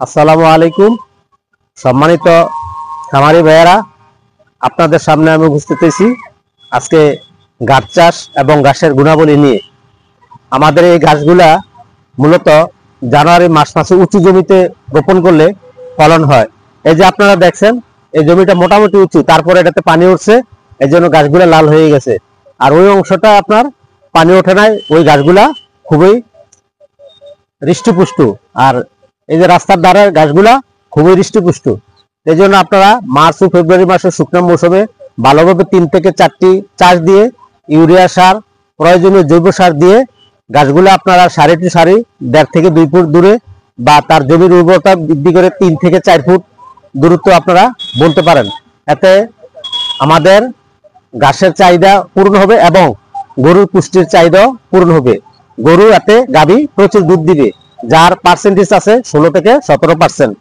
আসসালামু আলাইকুম। সম্মানিত খামারি ভাইয়েরা, আপনাদের সামনে আমি উপস্থিত হয়েছি আজকে গাছ চাষ এবং ঘাসের গুণাবলী নিয়ে। আমাদের এই ঘাসগুলা মূলত জানুয়ারি মাসে উঁচু জমিতে রোপণ করলে ফলন হয়। এই যে আপনারা দেখছেন, এই জমিটা মোটামুটি উঁচু, তারপরে এটাতে পানি উঠছে, এই জন্য গাছগুলা লাল হয়ে গেছে। আর ওই অংশটা আপনার পানি ওঠে নাই, ওই গাছগুলা খুবই হৃষ্টপুষ্ট। আর এই যে রাস্তার ধারের গাছগুলা খুবই হৃষ্টপুষ্ট। এই জন্য আপনারা মার্চ ও ফেব্রুয়ারি মাসের শুকনো মৌসুমে ভালোভাবে 3 থেকে 4টি চাষ দিয়ে ইউরিয়া সার, প্রয়োজনীয় জৈব সার দিয়ে গাছগুলো আপনারা সারিটি সারি 1.5 থেকে 2 ফুট দূরে বা তার জমির উর্বরতা বৃদ্ধি করে 3 থেকে 4 ফুট দূরত্ব আপনারা বলতে পারেন। এতে আমাদের ঘাসের চাহিদা পূরণ হবে এবং গরুর পুষ্টির চাহিদাও পূরণ হবে। গরু এতে গাভী প্রচুর দুধ দিবে, যার পার্সেন্টেজ আছে 16 থেকে 17%।